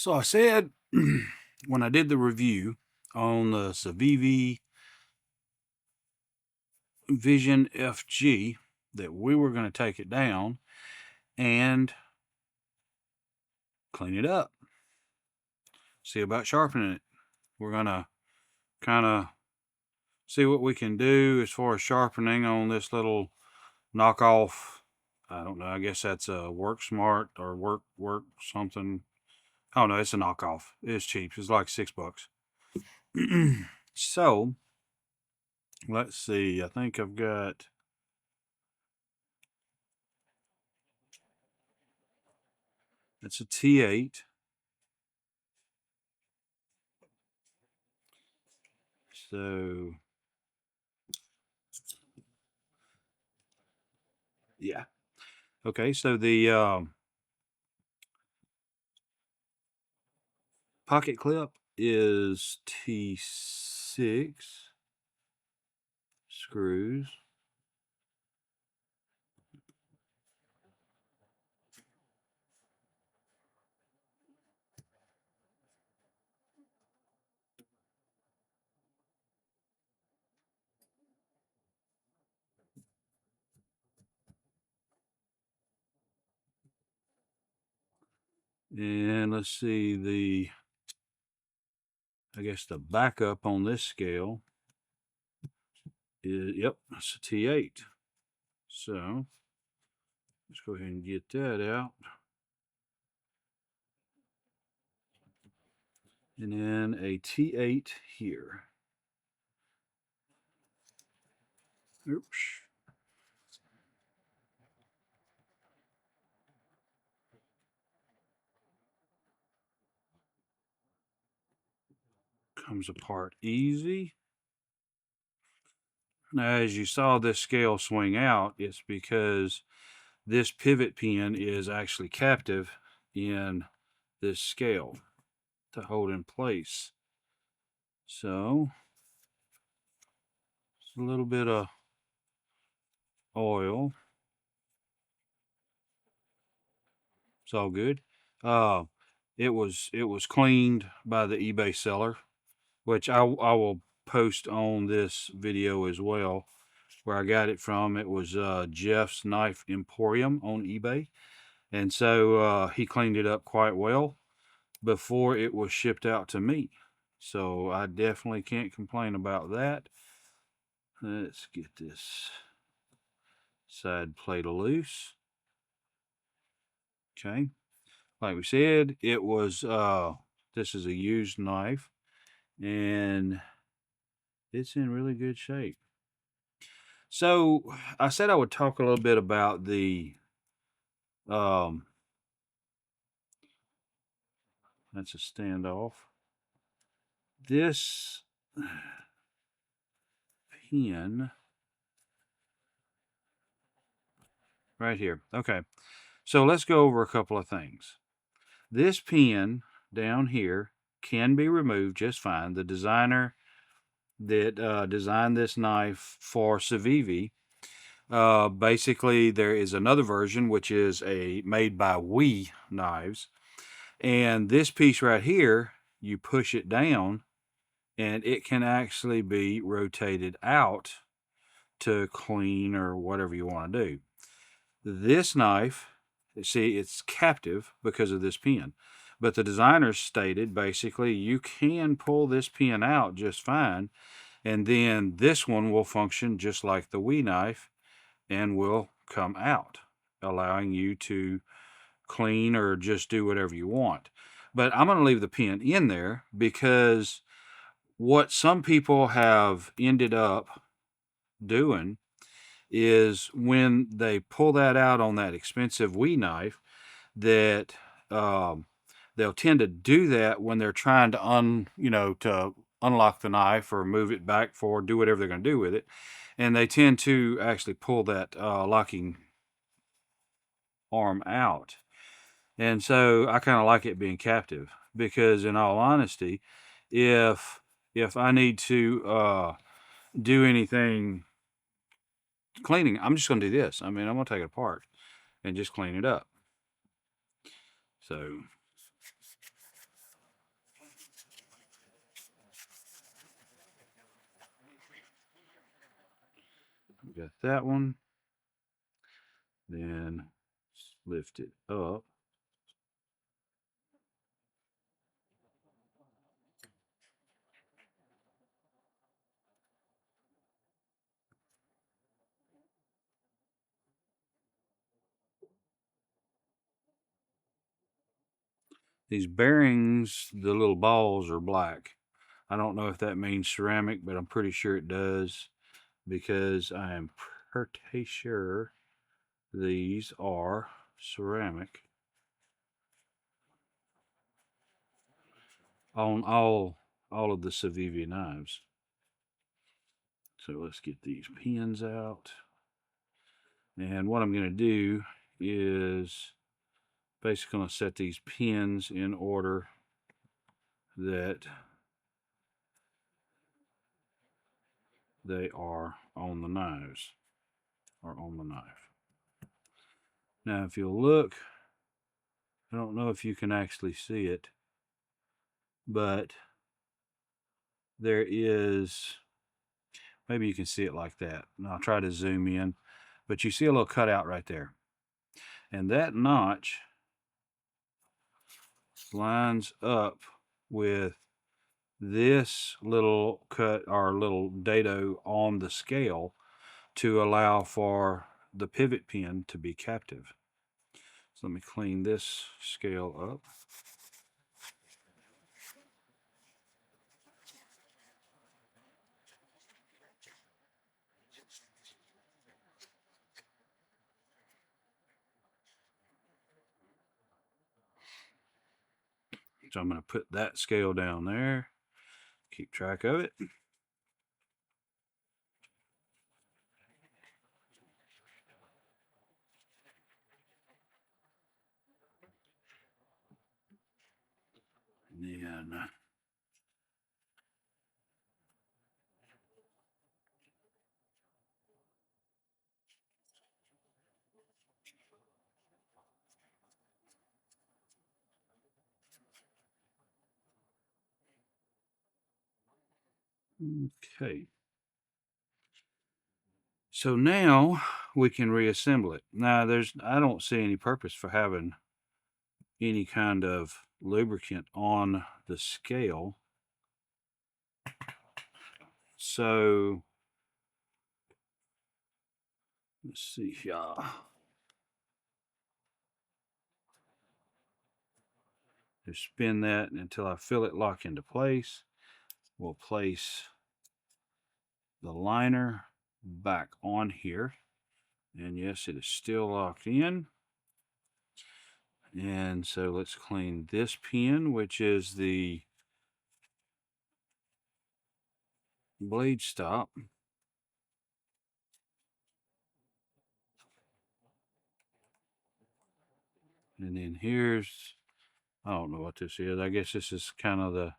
So I said when I did the review on the CIVIVI Vision FG that we were going to take it down and clean it up. See about sharpening it. We're going to kind of see what we can do as far as sharpening on this little knockoff. I don't know. I guess that's a WorkSmart or work something. Oh no, it's a knockoff. It's cheap. It's like $6. So let's see. I think I've got. It's a T8. So yeah. Okay, so the pocket clip is T6 screws. And let's see, I guess the backup on this scale is, yep, it's a T8. So let's go ahead and get that out. And then a T8 here. Oops. Comes apart easy. Now, as you saw this scale swing out, it's because this pivot pin is actually captive in this scale to hold in place. So, a little bit of oil. It's all good. It was cleaned by the eBay seller, which I will post on this video as well, where I got it from. It was Jeff's Knife Emporium on eBay, and so he cleaned it up quite well before it was shipped out to me. So I definitely can't complain about that. Let's get this side plate loose. Okay. Like we said, it was this is a used knife and it's in really good shape. So I said I would talk a little bit about the um that's a standoff. This pin right here. Okay. So let's go over a couple of things. This pin down here can be removed just fine. The designer that designed this knife for CIVIVI, basically there is another version which is a made by We knives, and this piece right here, you push it down and it can actually be rotated out to clean or whatever you want to do. This knife, see, it's captive because of this pin. But the designers stated basically you can pull this pin out just fine, and then this one will function just like the We knife and will come out, allowing you to clean or just do whatever you want. But I'm going to leave the pin in there because what some people have ended up doing is when they pull that out on that expensive We knife, that they'll tend to do that when they're trying to to unlock the knife or move it back forward, do whatever they're going to do with it, and they tend to actually pull that locking arm out. And so I kind of like it being captive because, in all honesty, if I need to do anything cleaning, I'm just going to do this. I mean, I'm going to take it apart and just clean it up. So Got that one. Then lift it up. These bearings, the little balls are black. I don't know if that means ceramic, but I'm pretty sure it does, because I am pretty sure these are ceramic on all of the CIVIVI knives. So let's get these pins out. And what I'm going to do is basically going to set these pins in order that they are on the knives, or on the knife. Now, if you'll look, I don't know if you can actually see it, but there is, maybe you can see it like that. And I'll try to zoom in, but you see a little cutout right there. And that notch lines up with this little cut or little dado on the scale to allow for the pivot pin to be captive. So let me clean this scale up. So I'm going to put that scale down there, keep track of it. And then okay. So now we can reassemble it. Now I don't see any purpose for having any kind of lubricant on the scale. So let's see here. Just spin that until I feel it lock into place. We'll place the liner back on here. And yes, it is still locked in. And so let's clean this pin, which is the blade stop. And then here's, I don't know what this is. I guess this is kind of the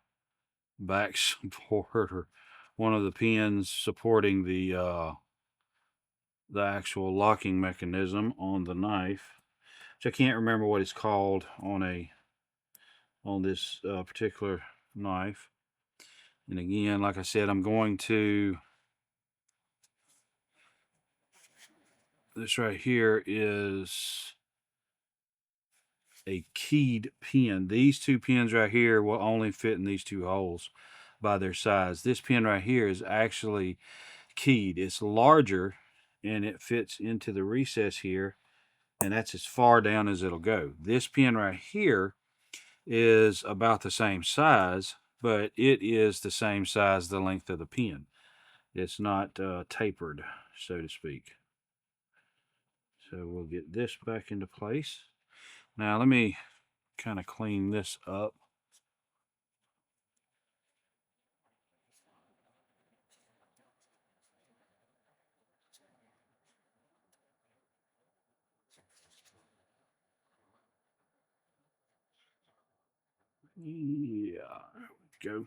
back support, or one of the pins supporting the actual locking mechanism on the knife, which I can't remember what it's called on this particular knife. And again, like I said, I'm going to, this right here is a keyed pin. These two pins right here will only fit in these two holes by their size. This pin right here is actually keyed. It's larger and it fits into the recess here, and that's as far down as it'll go. This pin right here is about the same size, but it is the same size, the length of the pin. It's not tapered, so to speak. So we'll get this back into place. Now let me kind of clean this up. Yeah, there we go.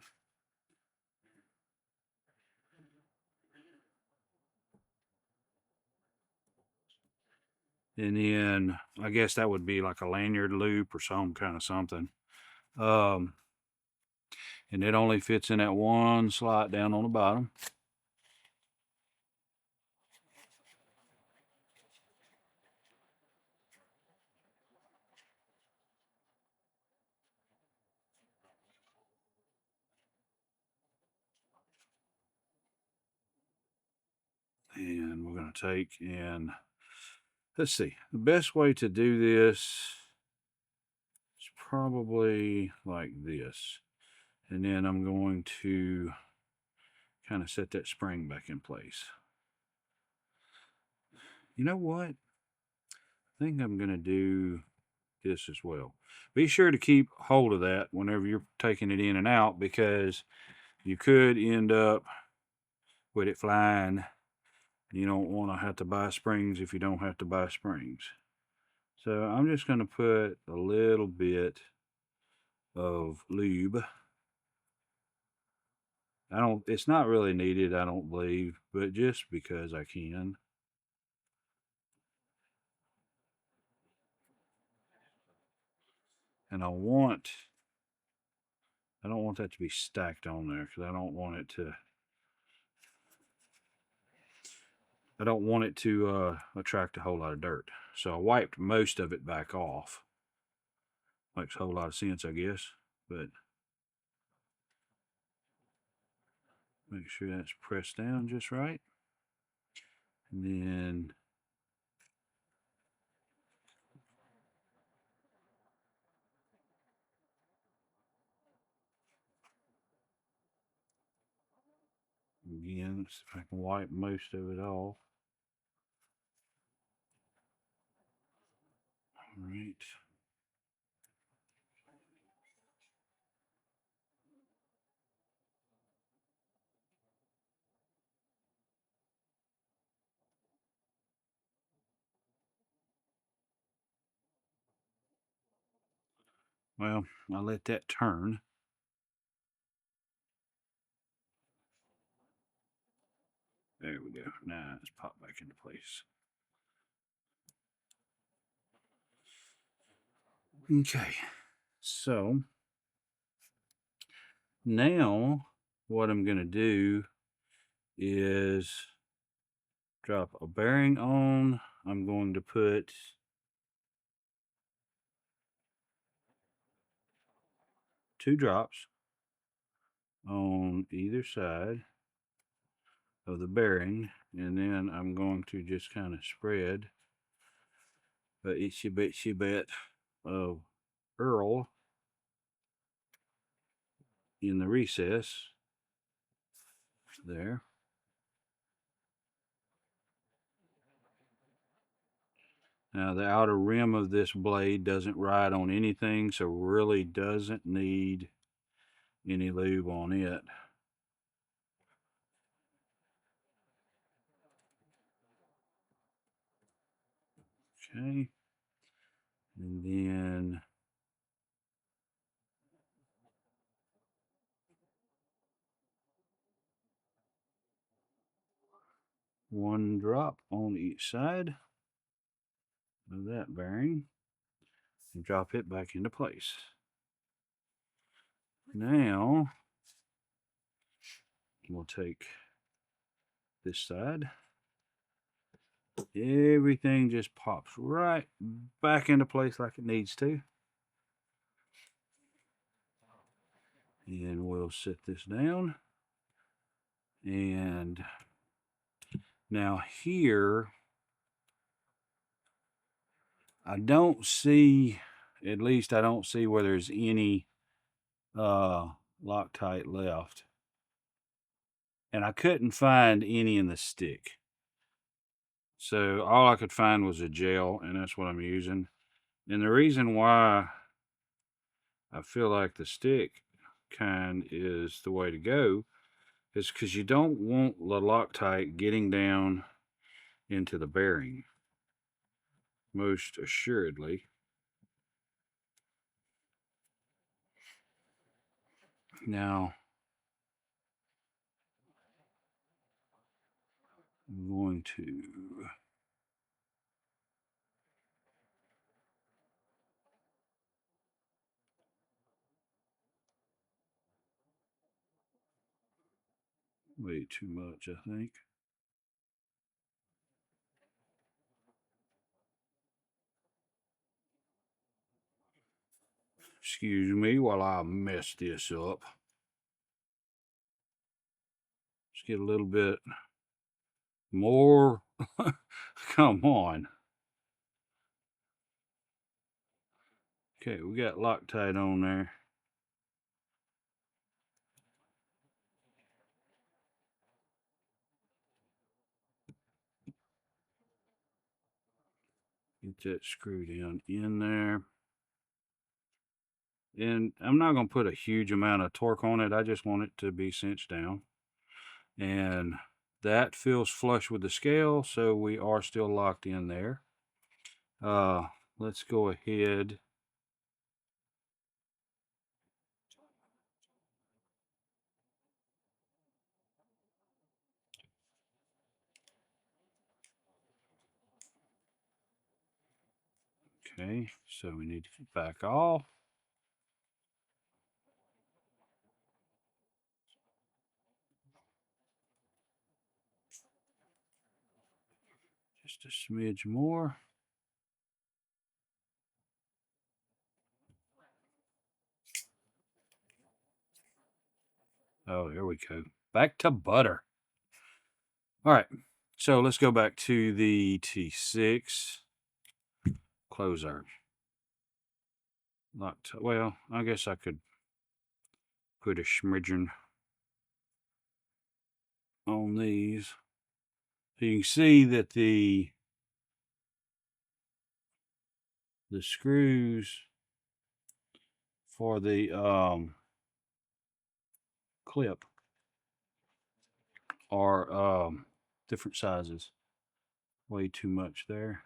And then I guess that would be like a lanyard loop or some kind of something. And it only fits in that one slot down on the bottom. we're going to take and let's see. The best way to do this is probably like this. And then I'm going to kind of set that spring back in place. You know what? I think I'm going to do this as well. Be sure to keep hold of that whenever you're taking it in and out, because you could end up with it flying. You don't want to have to buy springs if you don't have to buy springs. So I'm just going to put a little bit of lube. It's not really needed, I don't believe, but just because I can. And I don't want that to be stacked on there, because I don't want it to attract a whole lot of dirt. So I wiped most of it back off. Makes a whole lot of sense, I guess, but make sure that's pressed down just right. And then again, let's see if I can wipe most of it off. All right. Well, I'll let that turn. There we go. Now it's popped back into place. Okay, so now what I'm going to do is drop a bearing on. I'm going to put two drops on either side of the bearing, and then I'm going to just kind of spread a itsy bitsy bit of Earl in the recess there. Now the outer rim of this blade doesn't ride on anything, so really doesn't need any lube on it. Okay, and then one drop on each side of that bearing and drop it back into place. Now we'll take this side. Everything just pops right back into place like it needs to. And we'll set this down. And now here, I don't see, at least I don't see where there's any Loctite left. And I couldn't find any in the stick. So all I could find was a gel, and that's what I'm using. And the reason why I feel like the stick kind is the way to go is because you don't want the Loctite getting down into the bearing, most assuredly. Now, I'm going to way too much, I think. Excuse me while I mess this up. Let's get a little bit more Come on. Okay, we got Loctite on there. Get that screw down in there. And I'm not going to put a huge amount of torque on it. I just want it to be cinched down. And that feels flush with the scale, so we are still locked in there. Let's go ahead. Okay, so we need to back off. Just a smidge more. Oh, there we go. Back to butter. All right, so let's go back to the T6. Close our lock. Well, I guess I could put a smidgen on these. So you can see that the screws for the clip are different sizes. Way too much there.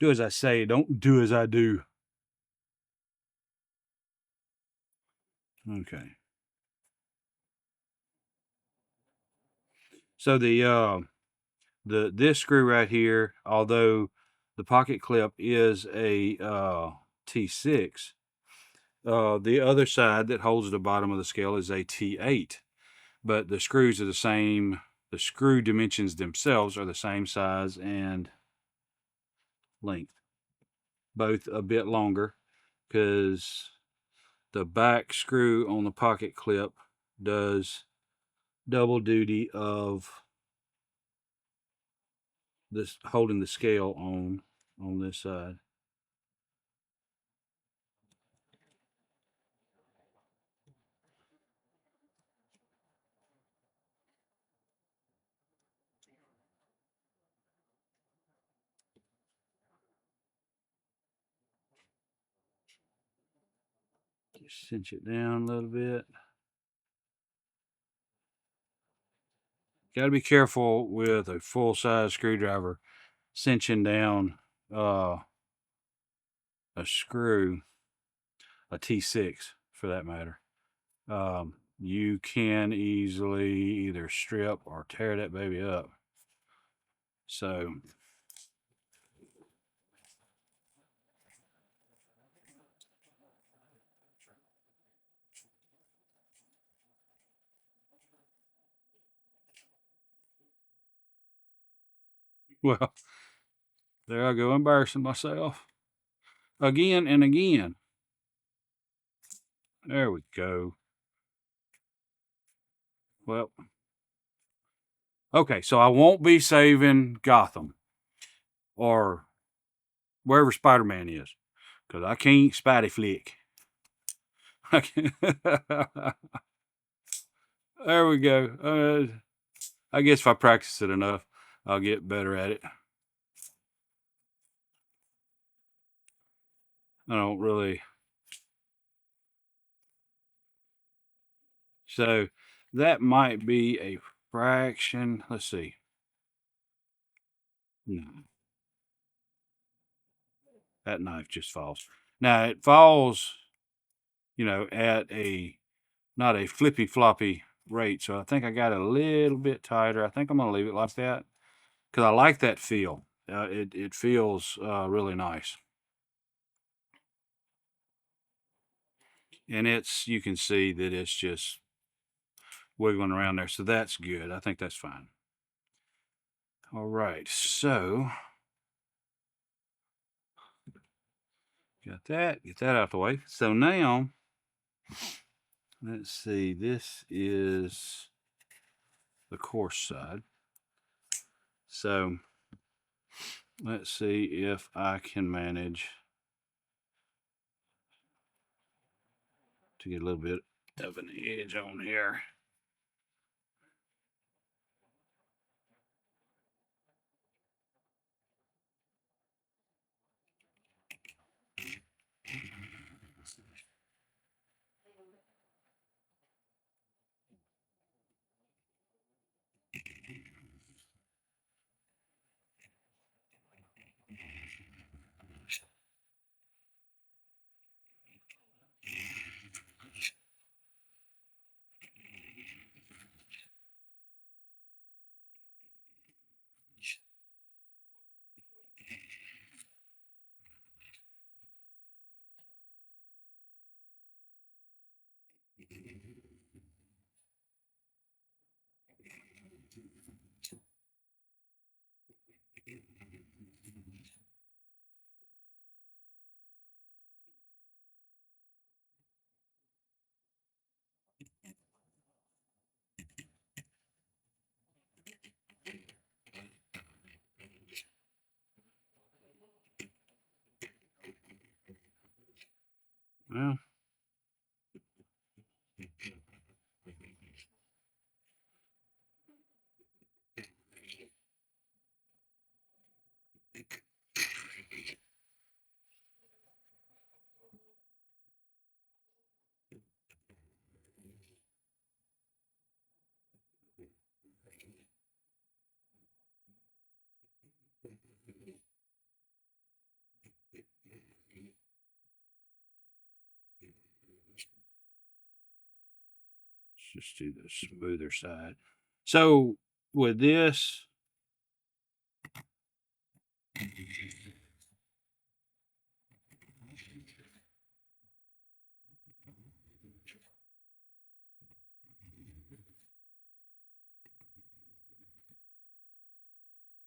Do as I say, don't do as I do. Okay. So this screw right here, although the pocket clip is a T6, the other side that holds the bottom of the scale is a T8, but the screws are the same. The screw dimensions themselves are the same size and length, both a bit longer, because the back screw on the pocket clip does double duty of this holding the scale on this side. Just cinch it down a little bit. Got to be careful with a full-size screwdriver cinching down a screw, a T6 for that matter. You can easily either strip or tear that baby up. So well, there I go, embarrassing myself again and again. There we go. Well, okay, so I won't be saving Gotham or wherever Spider-Man is, because I can't Spidey flick. There we go. I guess if I practice it enough, I'll get better at it. I don't really. So that might be a fraction. Let's see. No, that knife just falls. Now it falls, at a not a flippy floppy rate. So I think I got it a little bit tighter. I think I'm gonna leave it like that because I like that feel. It feels really nice, and you can see that it's just wiggling around there, so that's good. I think that's fine. All right, so got that. Get that out of the way. So now, let's see. This is the coarse side. So let's see if I can manage to get a little bit of an edge on here. Well, let's just do the smoother side. So with this,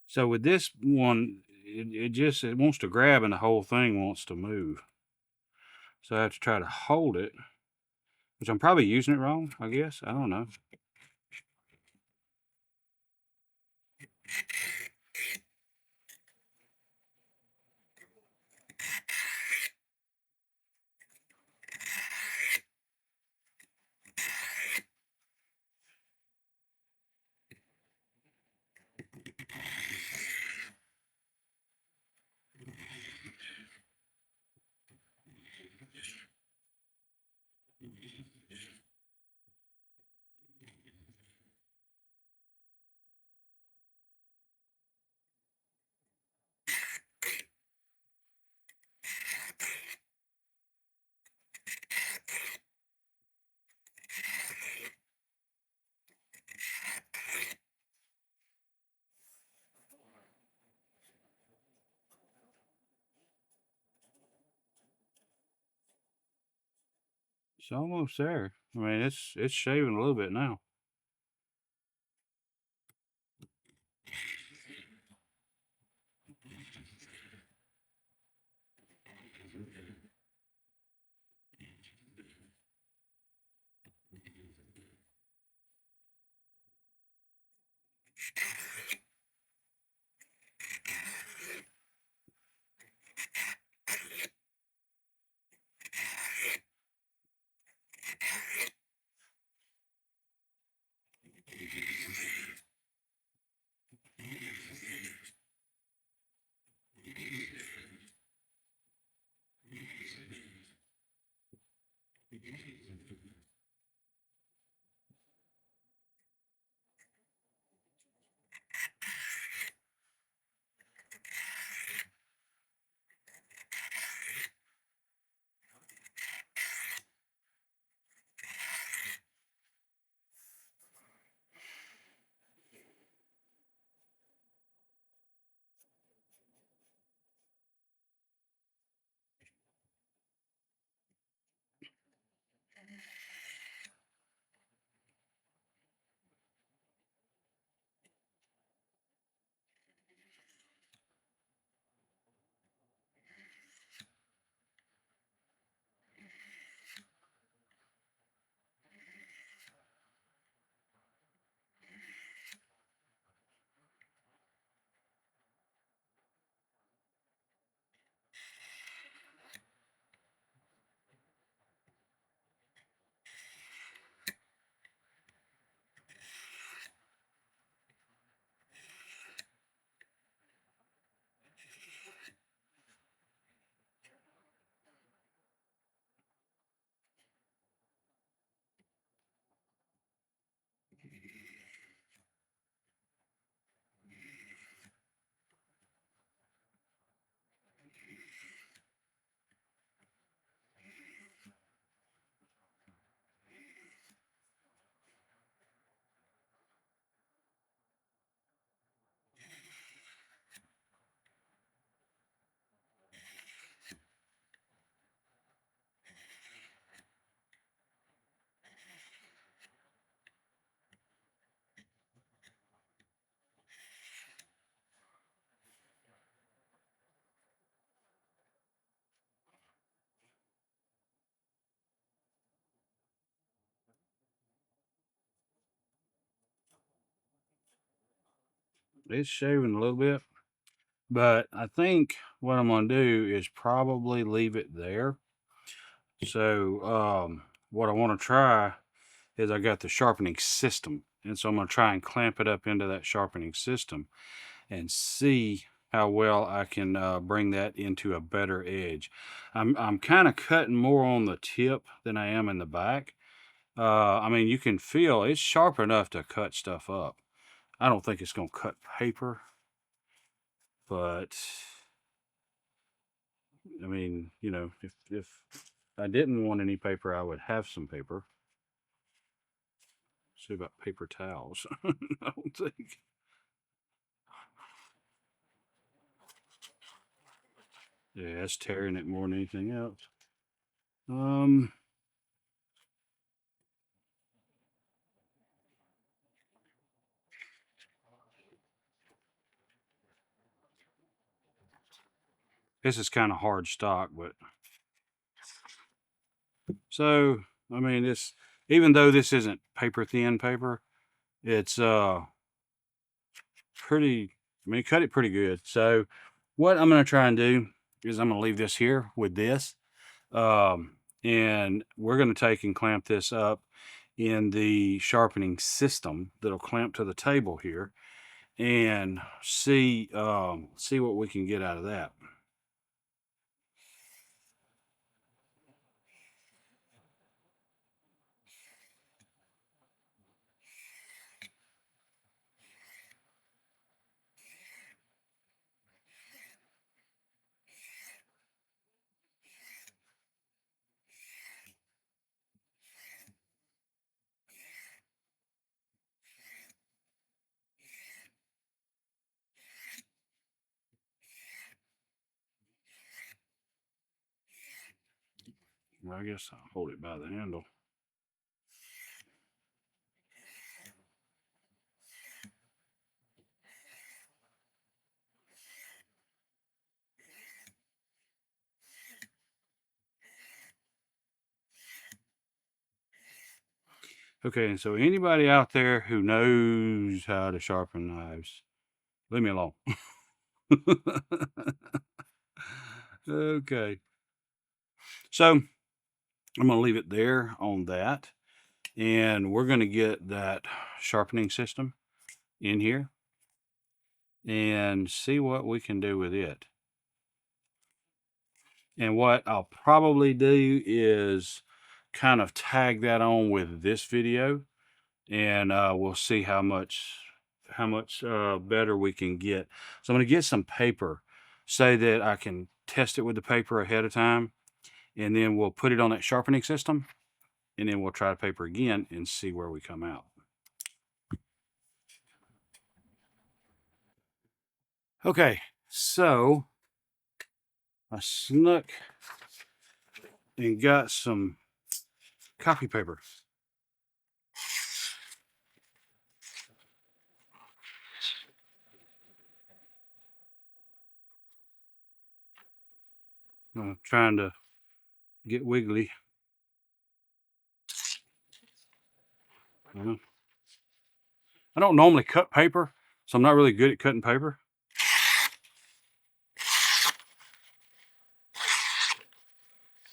so with this one, it wants to grab and the whole thing wants to move. So I have to try to hold it, which I'm probably using it wrong, I guess. I don't know. It's almost there. I mean, it's shaving a little bit now. It's shaving a little bit, but I think what I'm going to do is probably leave it there. So what I want to try is I got the sharpening system, and so I'm going to try and clamp it up into that sharpening system and see how well I can bring that into a better edge. I'm kind of cutting more on the tip than I am in the back. I mean, you can feel it's sharp enough to cut stuff up. I don't think it's going to cut paper, but I mean, you know, if I didn't want any paper, I would have some paper. See about paper towels. I don't think. Yeah, it's tearing it more than anything else. Um, this is kind of hard stock, but so I mean, this even though this isn't paper thin paper, it's pretty. I mean, it cut it pretty good. So what I'm gonna try and do is I'm gonna leave this here with this, and we're gonna take and clamp this up in the sharpening system that'll clamp to the table here, and see what we can get out of that. Well, I guess I'll hold it by the handle. Okay, and so anybody out there who knows how to sharpen knives, leave me alone. Okay. So I'm going to leave it there on that. And we're going to get that sharpening system in here and see what we can do with it. And what I'll probably do is kind of tag that on with this video, and we'll see how much better we can get. So I'm going to get some paper, say that I can test it with the paper ahead of time, and then we'll put it on that sharpening system, and then we'll try the paper again and see where we come out. Okay, so I snuck and got some copy paper. I'm trying to get wiggly. I don't normally cut paper, so I'm not really good at cutting paper.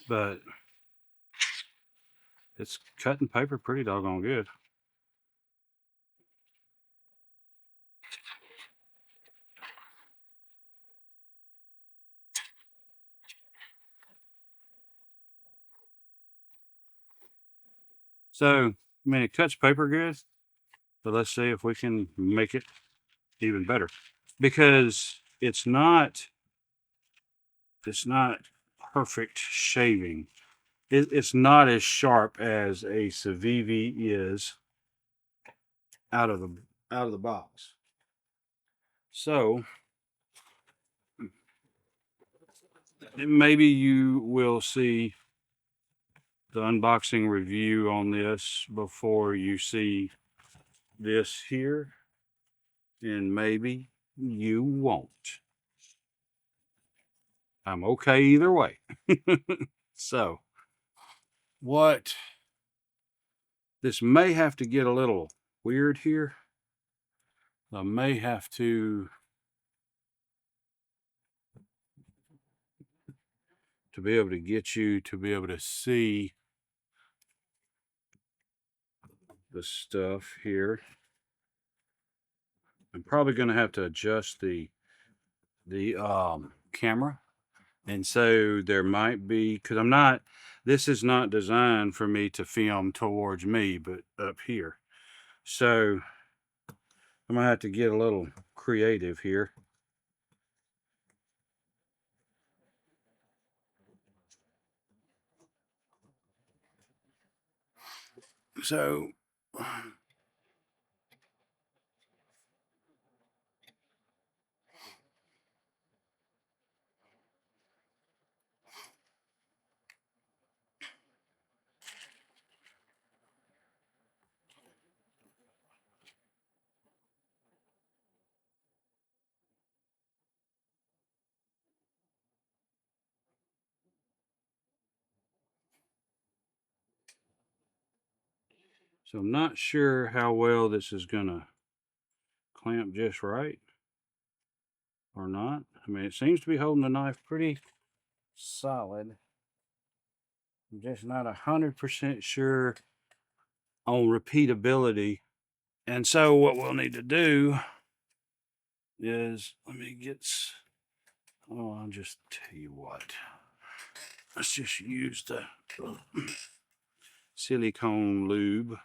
But it's cutting paper pretty doggone good. So, I mean, it cuts paper good, but let's see if we can make it even better. Because it's not perfect shaving. It's not as sharp as a CIVIVI is out of the box. So maybe you will see the unboxing review on this before you see this here, and maybe you won't. I'm okay either way. So what this may have to get a little weird here, I may have to be able to get you to be able to see the stuff here. I'm probably going to have to adjust the camera, and so there might be, because this is not designed for me to film towards me, but up here. So I'm gonna have to get a little creative here. So I'm not sure how well this is gonna clamp just right or not. I mean, it seems to be holding the knife pretty solid. I'm just not 100% sure on repeatability. And so what we'll need to do is, let me get, I'll just tell you what. Let's just use the silicone lube.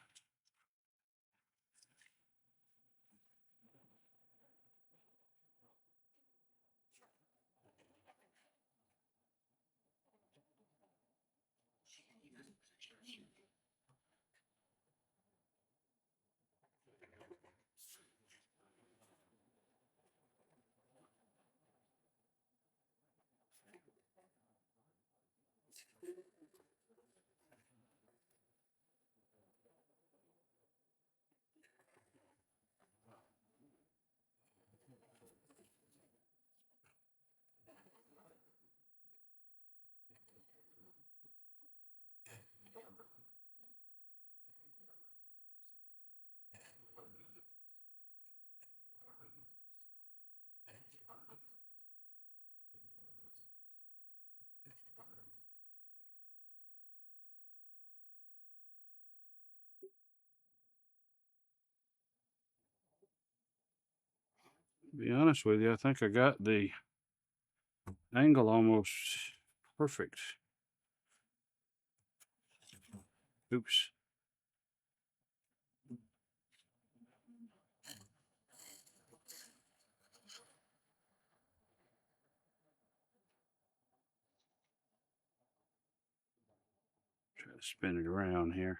To be honest with you, I think I got the angle almost perfect. Oops. Try to spin it around here.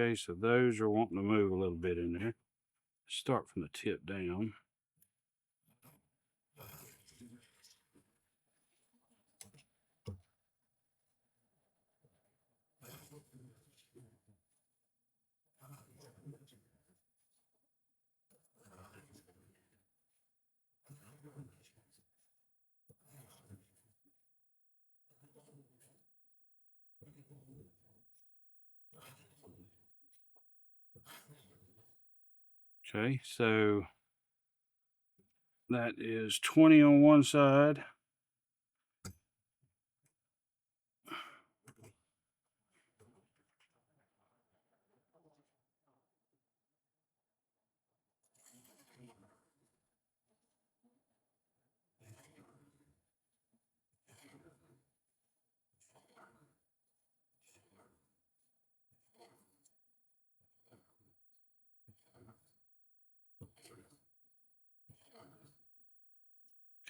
Okay, so those are wanting to move a little bit in there. Start from the tip down. Okay, so that is 20 on one side.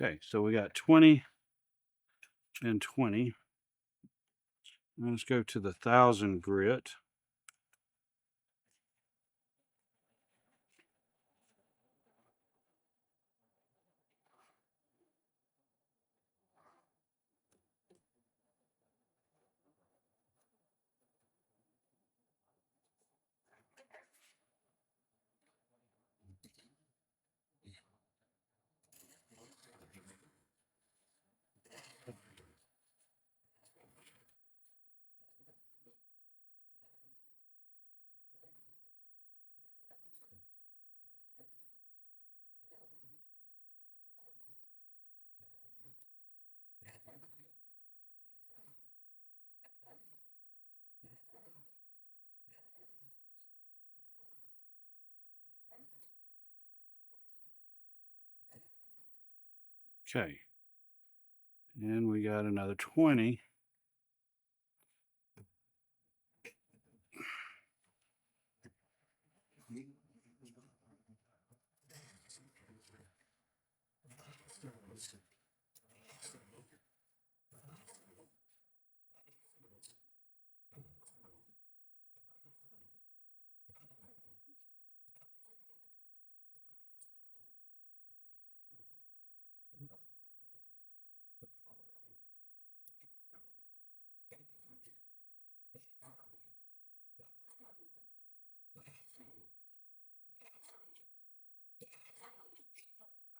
Okay, so we got 20 and 20. Let's go to the 1000 grit. Okay. And we got another 20.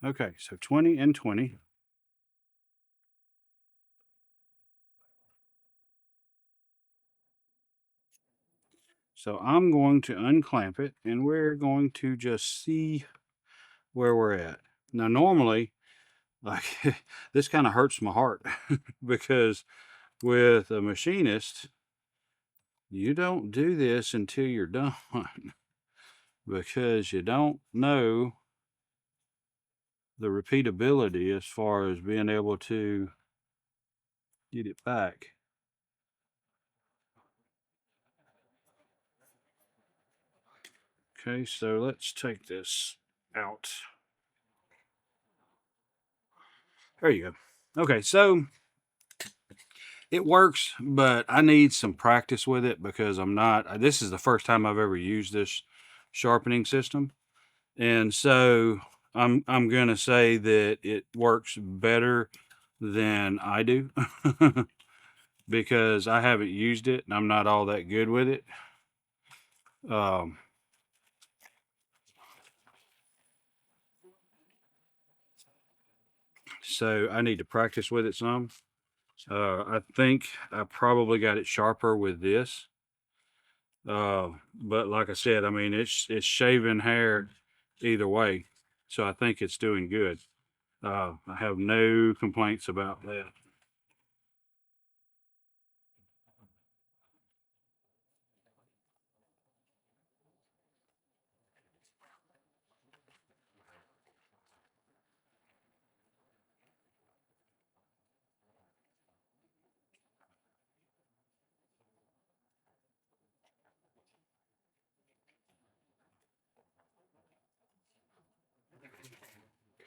Okay, so 20 and 20. So I'm going to unclamp it and we're going to just see where we're at. Now, normally, like this kind of hurts my heart because with a machinist, you don't do this until you're done because you don't know the repeatability as far as being able to get it back. Okay, so let's take this out. There you go. Okay, so it works, but I need some practice with it because I'm not, this is the first time I've ever used this sharpening system. And so I'm going to say that it works better than I do because I haven't used it and I'm not all that good with it. So I need to practice with it some. I think I probably got it sharper with this. But like I said, I mean, it's shaving hair either way. So I think it's doing good. I have no complaints about that.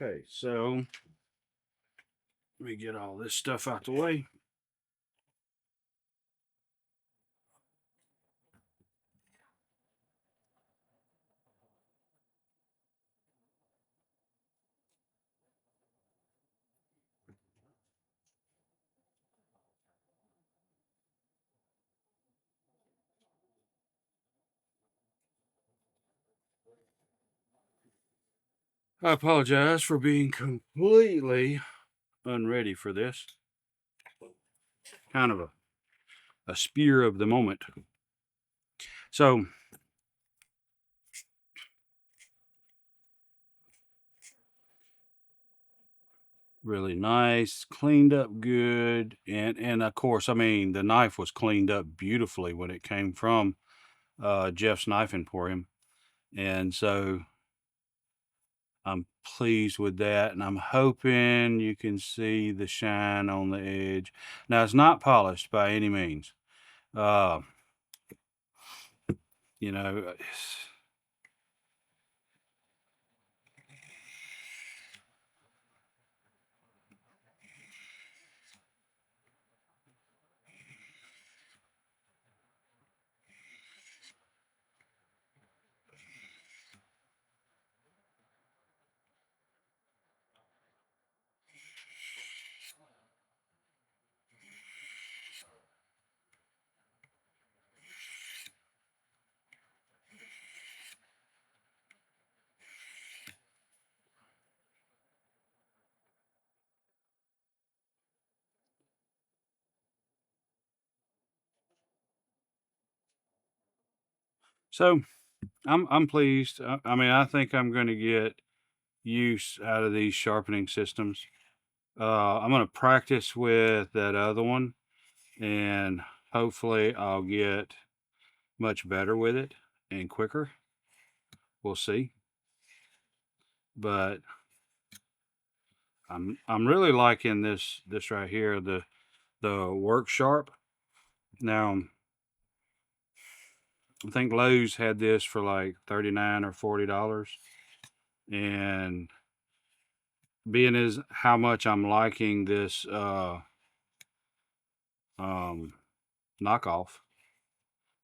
Okay, so let me get all this stuff out the way. I apologize for being completely unready for this. Kind of a spear of the moment. So really nice, cleaned up good, and of course, I mean the knife was cleaned up beautifully when it came from Jeff's Knife Emporium, and so I'm pleased with that, and I'm hoping you can see the shine on the edge. Now it's not polished by any means. Uh, you know, so I'm pleased. I mean, I think I'm going to get use out of these sharpening systems. I'm going to practice with that other one, and hopefully I'll get much better with it and quicker. We'll see. But I'm really liking this right here, the WORKSHARP. Now, I think Lowe's had this for like $39 or $40, and being as how much I'm liking this knockoff,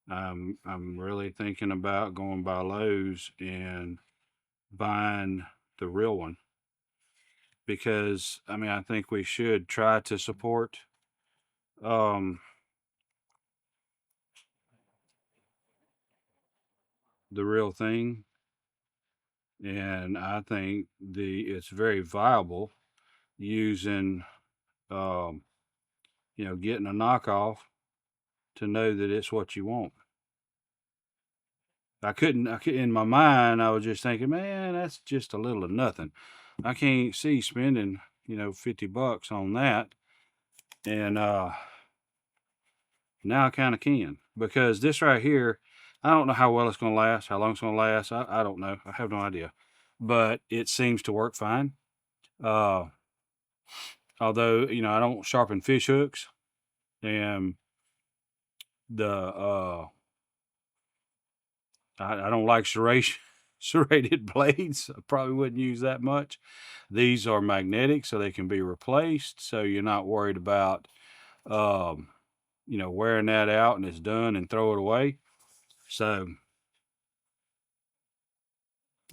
I'm really thinking about going by Lowe's and buying the real one, because I mean I think we should try to support um the real thing, and I think it's very viable using um getting a knockoff to know that it's what you want. In my mind, I was just thinking, man, that's just a little of nothing. I can't see spending, $50 on that. And now I kind of can, because this right here, I don't know how well it's going to last, how long it's going to last. I don't know. I have no idea, but it seems to work fine. Uh, Although, I don't sharpen fish hooks, and the I don't like serrated blades. I probably wouldn't use that much. These are magnetic, so they can be replaced. So you're not worried about, um, wearing that out and it's done and throw it away. So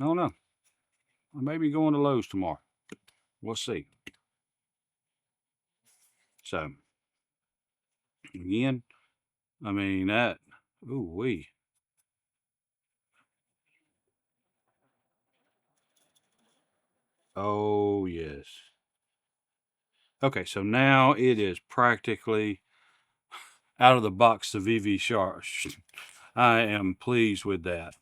I don't know. I may be going to Lowe's tomorrow. We'll see. So again, I mean that. Ooh wee. Oh yes. Okay, so now it is practically out of the box CIVIVI sharp. I am pleased with that.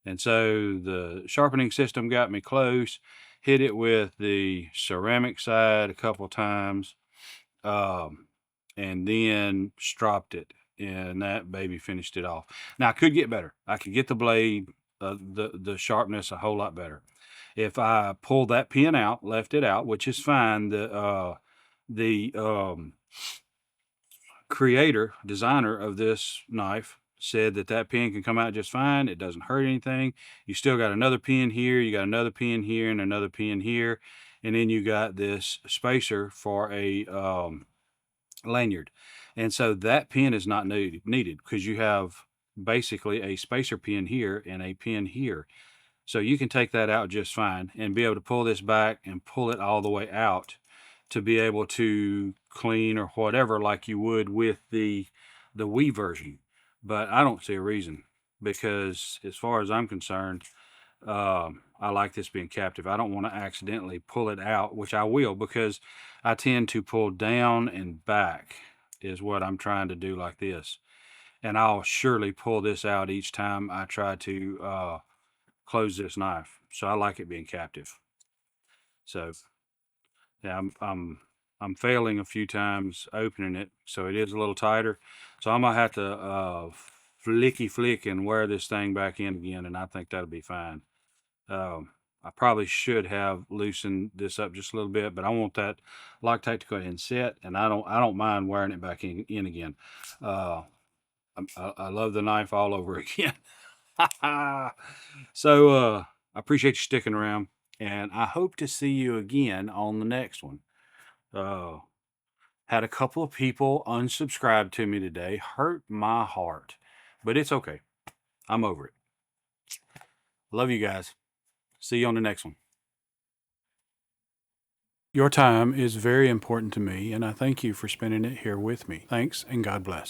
And so the sharpening system got me close, hit it with the ceramic side a couple times, um, and then stropped it, and that baby finished it off. Now I could get better. I could get the blade, the sharpness a whole lot better. If I pulled that pin out, left it out, which is fine, the designer of this knife said that that pin can come out just fine. It doesn't hurt anything. You still got another pin here, you got another pin here, and another pin here, and then you got this spacer for a lanyard. And so that pin is not needed because you have basically a spacer pin here and a pin here. So you can take that out just fine and be able to pull this back and pull it all the way out to be able to clean or whatever like you would with the Wii version. But I don't see a reason, because as far as I'm concerned, I like this being captive. I don't want to accidentally pull it out, which I will, because I tend to pull down and back is what I'm trying to do like this. And I'll surely pull this out each time I try to close this knife. So I like it being captive. So yeah, I'm failing a few times opening it, so it is a little tighter. So I'm gonna have to flicky flick and wear this thing back in again, and I think that'll be fine. I probably should have loosened this up just a little bit, but I want that Loctite to go ahead and set, and I don't mind wearing it back in again. Uh, I love the knife all over again. So I appreciate you sticking around, and I hope to see you again on the next one. Had a couple of people unsubscribe to me today. Hurt my heart, but it's okay. I'm over it. Love you guys. See you on the next one. Your time is very important to me, and I thank you for spending it here with me. Thanks, and God bless.